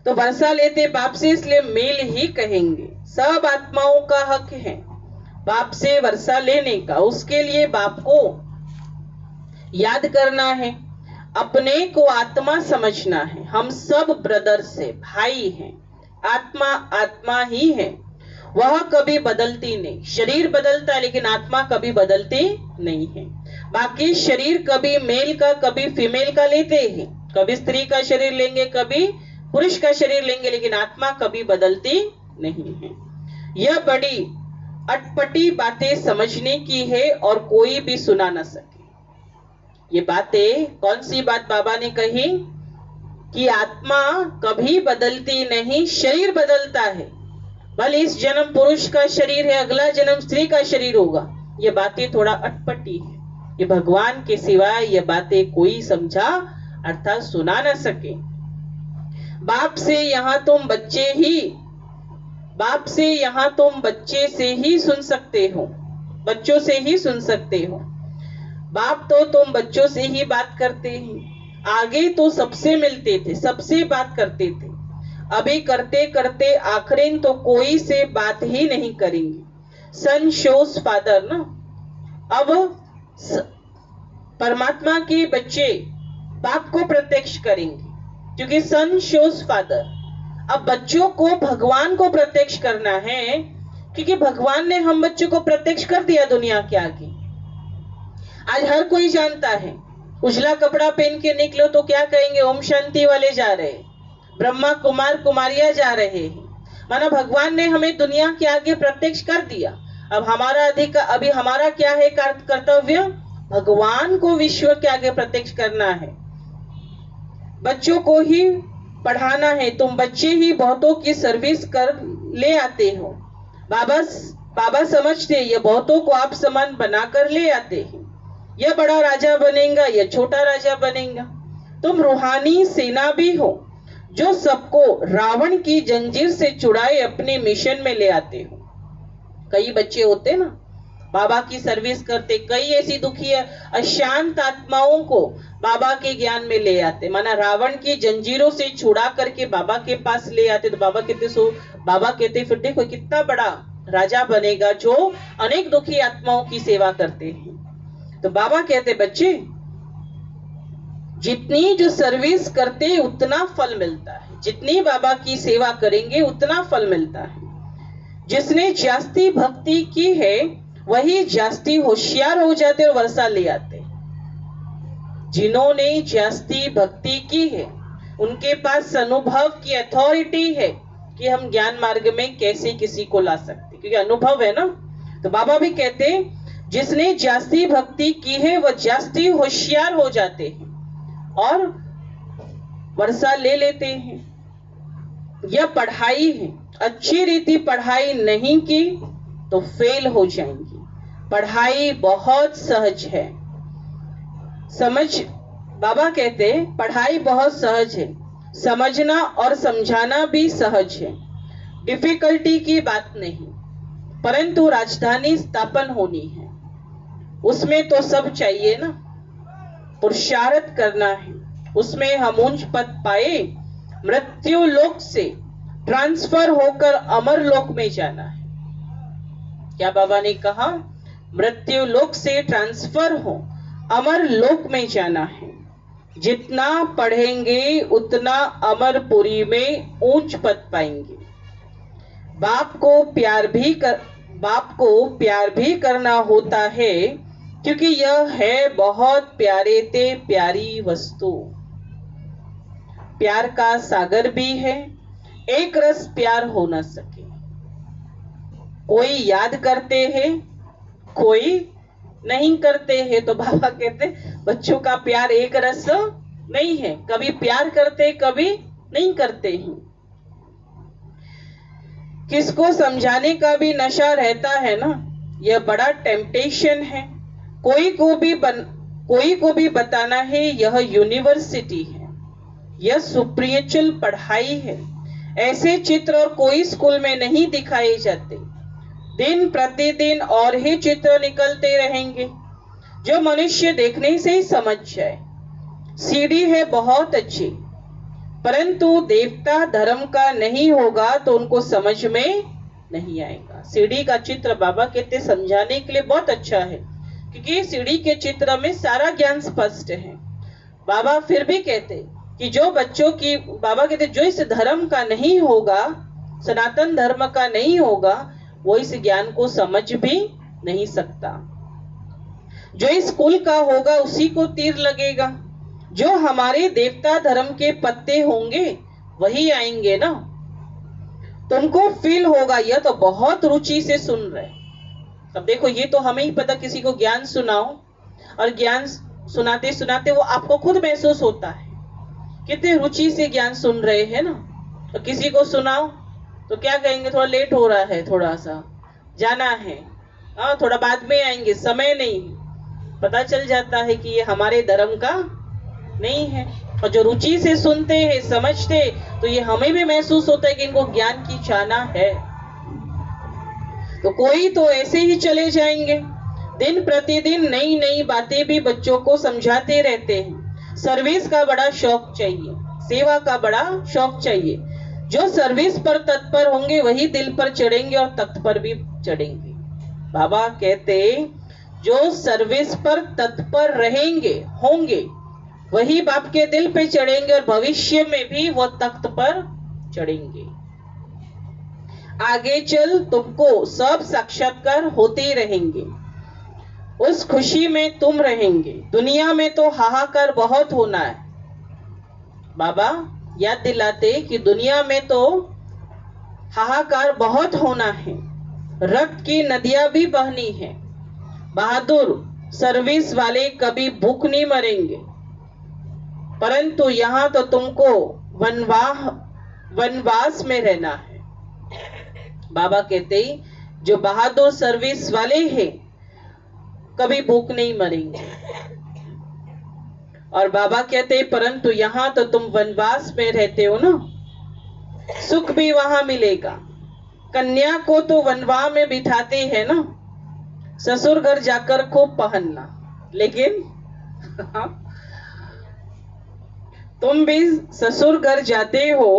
तो वर्षा लेते बाप से, इसलिए मेल ही कहेंगे। सब आत्माओं का हक है बाप से वर्षा लेने का। उसके लिए बाप को याद करना है, अपने को आत्मा समझना है। हम सब ब्रदर से भाई हैं। आत्मा आत्मा ही है, वह कभी बदलती नहीं। शरीर बदलता है लेकिन आत्मा कभी बदलती नहीं है। बाकी शरीर कभी मेल का कभी फीमेल का लेते हैं, कभी स्त्री का शरीर लेंगे कभी पुरुष का शरीर लेंगे, लेकिन आत्मा कभी बदलती नहीं है। यह बड़ी अटपटी बातें समझने की है और कोई भी सुना न सके। ये बातें कौन सी बात बाबा ने कही कि आत्मा कभी बदलती नहीं, शरीर बदलता है। भले इस जन्म पुरुष का शरीर है, अगला जन्म स्त्री का शरीर होगा। ये बातें थोड़ा अटपटी है, ये भगवान के सिवाय ये बातें कोई समझा अर्थात सुना न सके। बाप से यहाँ तुम बच्चे से ही सुन सकते हो, बच्चों से ही सुन सकते हो। बाप तो तुम बच्चों से ही बात करते हैं। आगे तो सबसे मिलते थे, सबसे बात करते थे। अभी करते करते आखिर तो कोई से बात ही नहीं करेंगे। सन शोज फादर ना। अब परमात्मा के बच्चे बाप को प्रत्यक्ष करेंगे, क्योंकि सन शोज फादर। अब बच्चों को भगवान को प्रत्यक्ष करना है, क्योंकि भगवान ने हम बच्चों को प्रत्यक्ष कर दिया दुनिया के आगे। आज हर कोई जानता है, उजला कपड़ा पहन के निकलो तो क्या कहेंगे? ओम शांति वाले जा रहे हैं, ब्रह्मा कुमार कुमारियां जा रहे हैं। माना भगवान ने हमें दुनिया के आगे प्रत्यक्ष कर दिया। अब हमारा अधिकार, अभी हमारा क्या है कर्तव्य? भगवान को विश्व के आगे प्रत्यक्ष करना है। बच्चों को ही पढ़ाना है। तुम बच्चे ही बहुतों की सर्विस कर ले आते हो। बाबा समझते ये बहुतों को आप समान बनाकर ले आते हैं। यह बड़ा राजा बनेगा, यह छोटा राजा बनेगा। तुम रूहानी सेना भी हो जो सबको रावण की जंजीर से छुड़ाए अपने मिशन में ले आते हो। कई बच्चे होते ना बाबा की सर्विस करते, कई ऐसी दुखी अशांत आत्माओं को बाबा के ज्ञान में ले आते। माना रावण की जंजीरों से छुड़ा करके बाबा के पास ले आते। तो बाबा कहते फिर देखो कितना बड़ा राजा बनेगा जो अनेक दुखी आत्माओं की सेवा करते हैं। तो बाबा कहते बच्चे जितनी जो सर्विस करते उतना फल मिलता है, जितनी बाबा की सेवा करेंगे उतना फल मिलता है। जिसने जास्ती भक्ति की है वही जास्ती होशियार हो जाते और वर्षा ले आते। जिन्होंने जास्ती भक्ति की है उनके पास अनुभव की अथॉरिटी है कि हम ज्ञान मार्ग में कैसे किसी को ला सकते, क्योंकि अनुभव है ना। तो बाबा भी कहते जिसने जास्ती भक्ति की है वह जास्ती होशियार हो जाते हैं और वर्षा ले लेते हैं। यह पढ़ाई है, अच्छी रीति पढ़ाई नहीं की तो फेल हो जाएंगी। पढ़ाई बहुत सहज है, समझ बाबा कहते पढ़ाई बहुत सहज है, समझना और समझाना भी सहज है, डिफिकल्टी की बात नहीं। परंतु राजधानी स्थापन होनी है, उसमें तो सब चाहिए ना, पुरुषार्थ करना है। उसमें हम उच्च पद पाए, मृत्यु लोक से ट्रांसफर होकर अमर लोक में जाना है। क्या बाबा ने कहा? मृत्यु लोक से ट्रांसफर हो, अमर लोक में जाना है। जितना पढ़ेंगे उतना अमरपुरी में ऊंच पद पाएंगे। बाप को प्यार भी करना होता है, क्योंकि यह है बहुत प्यारे ते प्यारी वस्तु। प्यार का सागर भी है, एक रस प्यार हो न सके। कोई याद करते हैं, कोई नहीं करते हैं। तो बाबा कहते बच्चों का प्यार एक रस नहीं है, कभी प्यार करते कभी नहीं करते हैं। किसको समझाने का भी नशा रहता है ना, यह बड़ा टेम्पटेशन है। कोई को भी बताना है यह यूनिवर्सिटी है, यह सुप्रियचल पढ़ाई है। ऐसे चित्र और कोई स्कूल में नहीं दिखाए जाते। दिन प्रतिदिन और ही चित्र निकलते रहेंगे, जो मनुष्य देखने से ही समझ जाए। सीढ़ी है बहुत अच्छी, परंतु देवता धर्म का नहीं होगा तो उनको समझ में नहीं आएगा। सीढ़ी का चित्र बाबा कहते समझाने के लिए बहुत अच्छा है, क्योंकि सीढ़ी के चित्र में सारा ज्ञान स्पष्ट है। बाबा फिर भी कहते कि जो बच्चों की, बाबा कहते जो इस धर्म का नहीं होगा, सनातन धर्म का नहीं होगा, वो इस ज्ञान को समझ भी नहीं सकता। जो इस कुल का होगा उसी को तीर लगेगा। जो हमारे देवता धर्म के पत्ते होंगे वही आएंगे ना। तुमको फील होगा यह तो बहुत रुचि से सुन रहे। अब देखो, ये तो हमें ही पता, किसी को ज्ञान सुनाओ और ज्ञान सुनाते सुनाते वो आपको खुद महसूस होता है कितने रुचि से ज्ञान सुन रहे हैं ना। तो किसी को सुनाओ तो क्या कहेंगे, थोड़ा लेट हो रहा है, थोड़ा सा जाना है, थोड़ा बाद में आएंगे, समय नहीं। पता चल जाता है कि ये हमारे धर्म का नहीं है। और जो रुचि से सुनते हैं, समझते, तो ये हमें भी महसूस होता है कि इनको ज्ञान की चाहना है। तो कोई तो ऐसे ही चले जाएंगे, दिन प्रतिदिन नई नई बातें भी बच्चों को समझाते रहते हैं। सर्विस का बड़ा शौक चाहिए, सेवा का बड़ा शौक चाहिए। जो सर्विस पर तत्पर होंगे वही दिल पर चढ़ेंगे और तख्त पर भी चढ़ेंगे। बाबा कहते जो सर्विस पर तत्पर रहेंगे होंगे वही बाप के दिल पे चढ़ेंगे और भविष्य में भी वो तख्त पर चढ़ेंगे। आगे चल तुमको सब साक्षात्कार होते ही रहेंगे, उस खुशी में तुम रहेंगे। दुनिया में तो हाहाकार बहुत होना है। बाबा याद दिलाते कि दुनिया में तो हाहाकार बहुत होना है, रक्त की नदियां भी बहनी है। बहादुर सर्विस वाले कभी भूख नहीं मरेंगे, परंतु यहाँ तो तुमको वनवास में रहना है। बाबा कहते ही जो बहादुर सर्विस वाले हैं कभी भूख नहीं मरेंगे। और बाबा कहते परंतु यहाँ तो तुम वनवास में रहते हो ना, सुख भी वहां मिलेगा। कन्या को तो वनवास में बिठाते हैं ना, ससुर घर जाकर खूब पहनना, लेकिन तुम भी ससुर घर जाते हो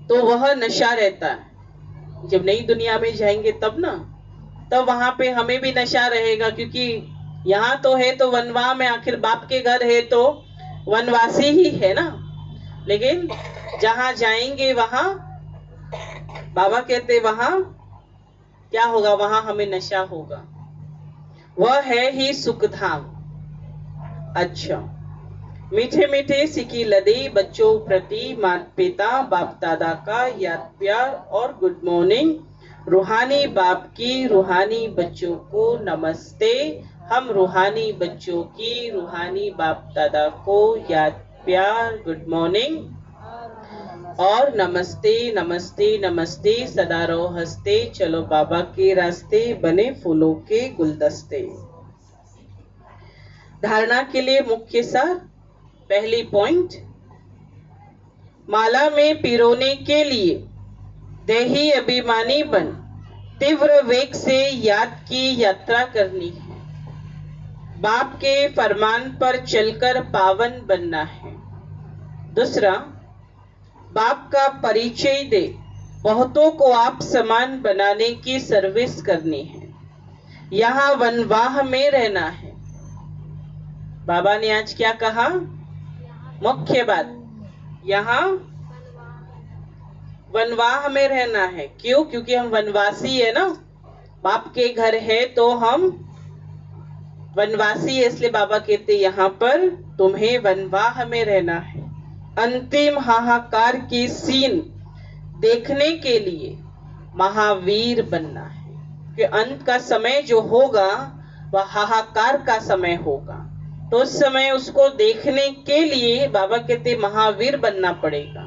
तो वह नशा रहता है। जब नई दुनिया में जाएंगे तब ना, तब वहां पे हमें भी नशा रहेगा, क्योंकि यहाँ तो है तो वनवास में, आखिर बाप के घर है तो वनवासी ही है ना। लेकिन जहां जाएंगे वहां बाबा कहते वहां क्या होगा, वहां हमें नशा होगा। वह है ही सुखधाम। अच्छा, मीठे मीठे सिकी लदी बच्चों प्रति माता पिता बाप दादा का याद प्यार और गुड मॉर्निंग। रूहानी बाप की रूहानी बच्चों को नमस्ते। हम रूहानी बच्चों की रूहानी बाप दादा को याद प्यार गुड मॉर्निंग और नमस्ते नमस्ते नमस्ते। सदा रहो हंसते, चलो बाबा के रास्ते, बने फूलों के गुलदस्ते। धारणा के लिए मुख्य सार। पहली पॉइंट, माला में पिरोने के लिए देही अभिमानी बन तीव्र वेग से याद की यात्रा करनी है। बाप के फरमान पर चलकर पावन बनना है। दूसरा, बाप का परिचय दे बहुतों को आप समान बनाने की सर्विस करनी है। यहाँ वनवाह में रहना है। बाबा ने आज क्या कहा? मुख्य बात, यहाँ वनवाह में रहना है। क्यों? क्योंकि हम वनवासी है ना, बाप के घर है तो हम वनवासी है, इसलिए बाबा कहते यहाँ पर तुम्हें वनवाह में रहना है। अंतिम हाहाकार की सीन देखने के लिए महावीर बनना है, कि अंत का समय जो होगा वह हाहाकार का समय होगा, तो उस समय उसको देखने के लिए बाबा कहते महावीर बनना पड़ेगा।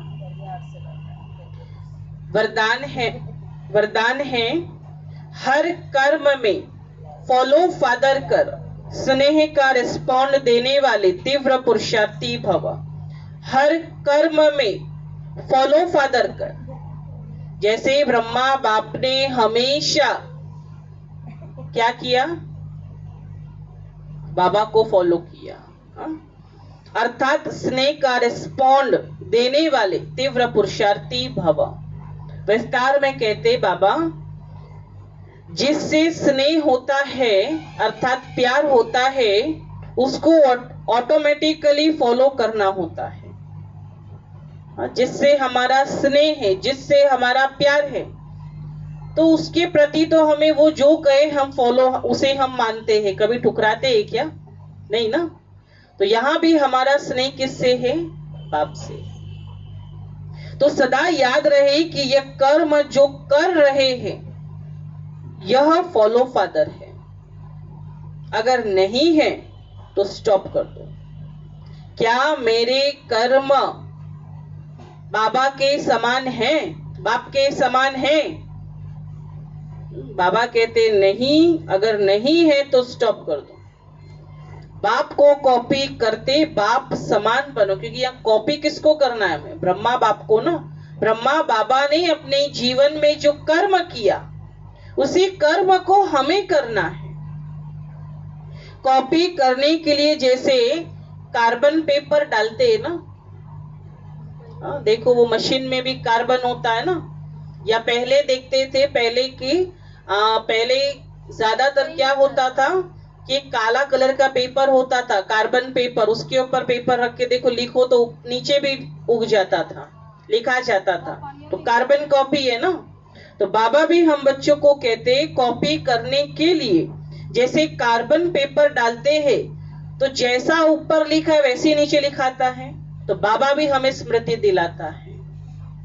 वरदान है हर कर्म में फॉलो फादर कर स्नेह का रिस्पॉन्ड देने वाले तीव्र पुरुषार्थी भव। हर कर्म में फॉलो फादर कर, जैसे ब्रह्मा बाप ने हमेशा क्या किया? बाबा को फॉलो किया, अर्थात स्नेह का रिस्पॉन्ड देने वाले तीव्र पुरुषार्थी भव। विस्तार में कहते बाबा, जिससे स्नेह होता है अर्थात प्यार होता है, उसको ऑटोमेटिकली फॉलो करना होता है। जिससे हमारा स्नेह है, जिससे हमारा प्यार है, तो उसके प्रति तो हमें वो जो कहे हम फॉलो, उसे हम मानते हैं। कभी ठुकराते हैं क्या? नहीं ना। तो यहां भी हमारा स्नेह किससे है? बाप से। तो सदा याद रहे कि यह कर्म जो कर रहे हैं यह फॉलो फादर है। अगर नहीं है तो स्टॉप कर दो। क्या मेरे कर्म बाबा के समान है? बाप के समान है? बाबा कहते नहीं। अगर नहीं है तो स्टॉप कर दो। बाप को कॉपी करते बाप समान बनो, क्योंकि यहाँ कॉपी किसको करना है? हमें ब्रह्मा बाप को ना। ब्रह्मा बाबा ने अपने जीवन में जो कर्म किया उसी कर्म को हमें करना है। कॉपी करने के लिए जैसे कार्बन पेपर डालते हैं ना, देखो वो मशीन में भी कार्बन होता है ना। या पहले देखते थे, पहले ज्यादातर क्या होता था कि काला कलर का पेपर होता था, कार्बन पेपर, उसके ऊपर पेपर रख के देखो लिखो तो नीचे भी उग जाता था, लिखा जाता था, तो कार्बन कॉपी है ना। तो बाबा भी हम बच्चों को कहते कॉपी करने के लिए जैसे कार्बन पेपर डालते हैं तो जैसा ऊपर लिखा है वैसे नीचे लिखाता है। तो बाबा भी हमें स्मृति दिलाता है,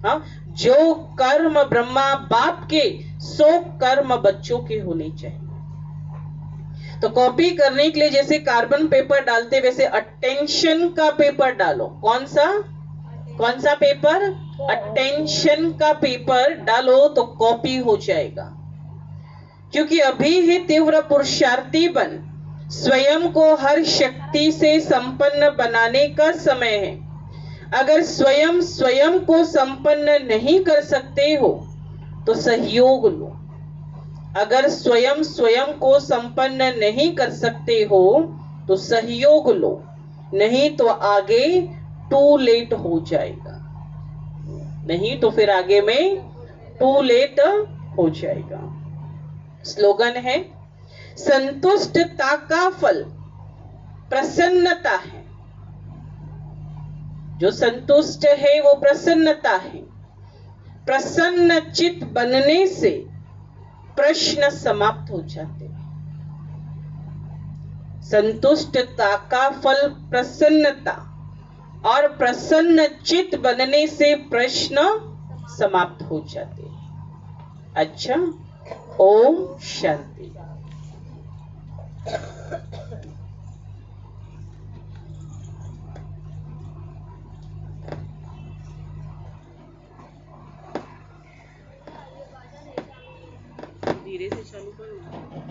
हाँ, जो कर्म ब्रह्मा बाप के सो कर्म बच्चों के होने चाहिए। तो कॉपी करने के लिए जैसे कार्बन पेपर डालते वैसे अटेंशन का पेपर डालो। कौन सा पेपर? अटेंशन का पेपर डालो तो कॉपी हो जाएगा। क्योंकि अभी ही तीव्र पुरुषार्थी बन स्वयं को हर शक्ति से संपन्न बनाने का समय है। अगर स्वयं को संपन्न नहीं कर सकते हो तो सहयोग लो। अगर स्वयं को संपन्न नहीं कर सकते हो तो सहयोग लो, नहीं तो आगे टू लेट हो जाएगा। नहीं तो फिर आगे में टू लेट हो जाएगा। स्लोगन है, संतुष्टता का फल प्रसन्नता है। जो संतुष्ट है वो प्रसन्नता है। प्रसन्न चित्त बनने से प्रश्न समाप्त हो जाते हैं। संतुष्टता का फल प्रसन्नता, और प्रसन्न चित्त बनने से प्रश्न समाप्त हो जाते हैं। अच्छा, ओम शांति। धीरे से चालू करो।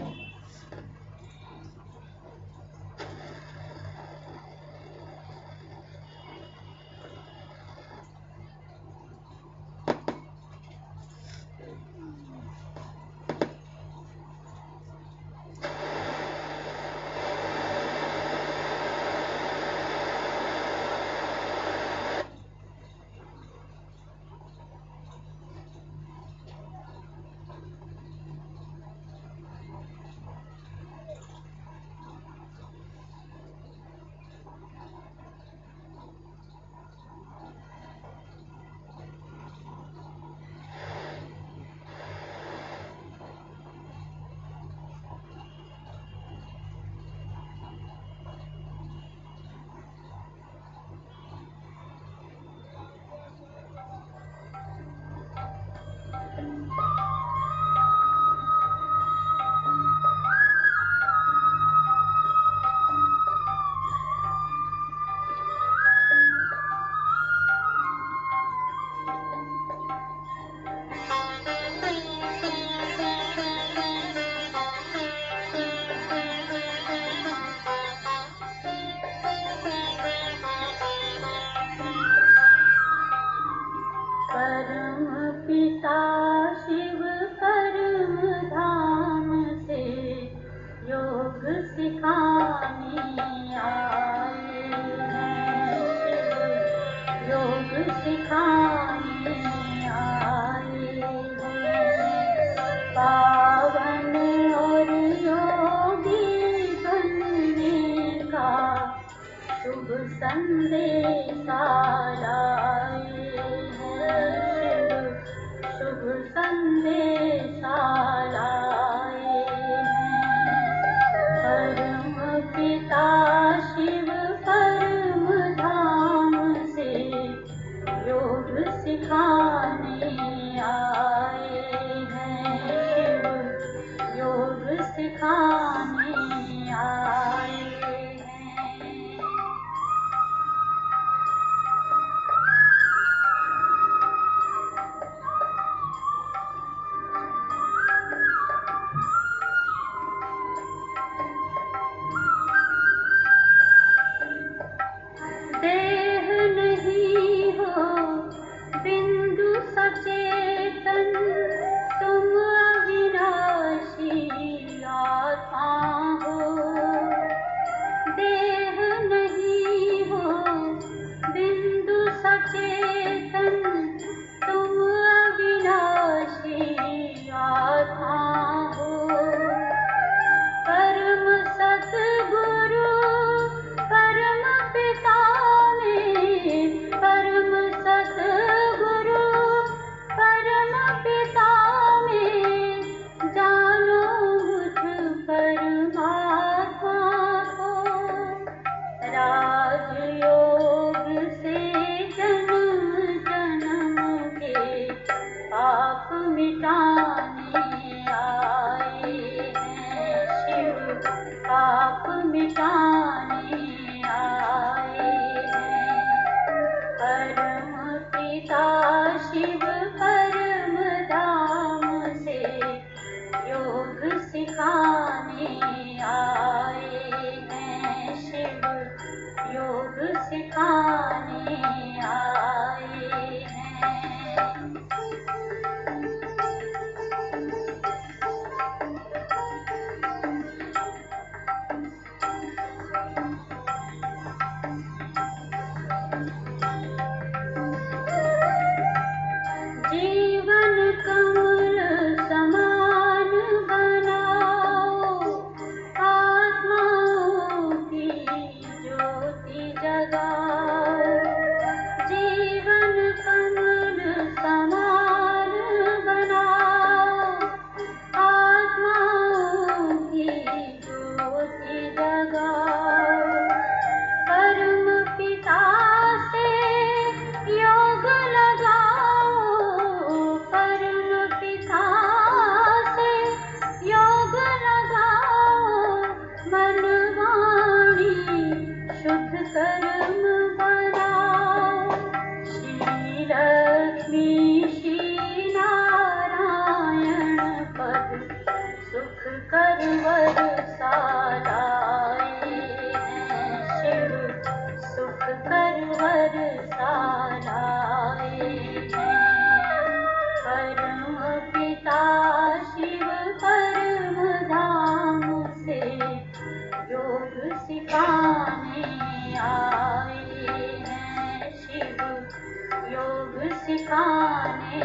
सिखाने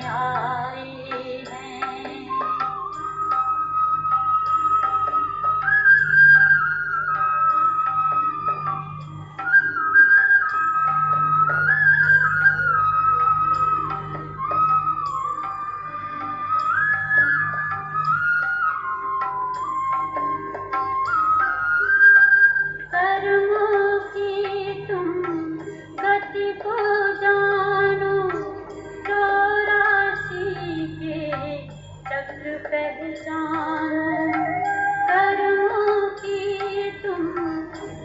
आए हैं। कर्मों की तुम गति को जानो, 84 के चक्र पहचानो। कर्मों की तुम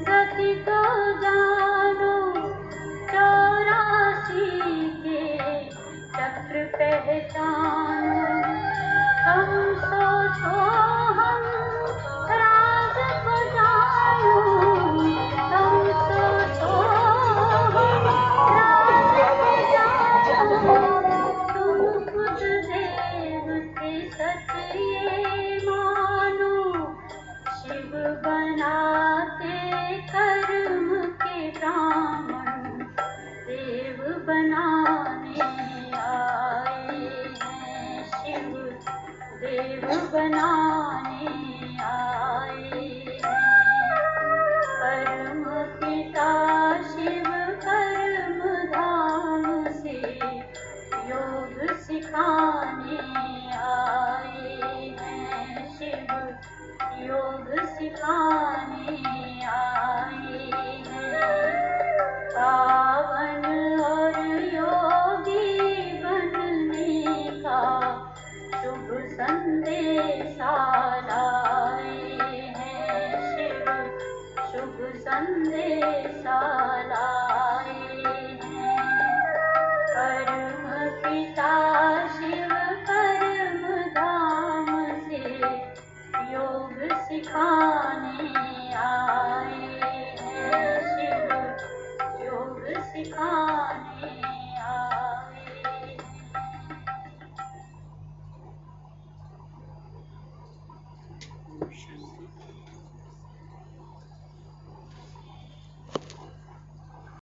गति को जानो, 84 के चक्र पहचानो। तुम सोचो हम राज को जानो, तुम सोचो हम राज को जानो। तुम खुद देव के सच ये मानो, शिव बनाते कर्म के ब्राह्मण, देव बनाने आए हैं। शिव देव बनाने आए हैं। परम पिता शिव परम धाम से योग सिखाने आए हैं। शिव योग सिखाने आए हैं। पावन और योगी बनने का शुभ संदेशा लाए हैं। शिव शुभ संदेशा लाए हैं। परम पिता शिव परम धाम से योग सिखाने आए हैं। शिव योग सिखाने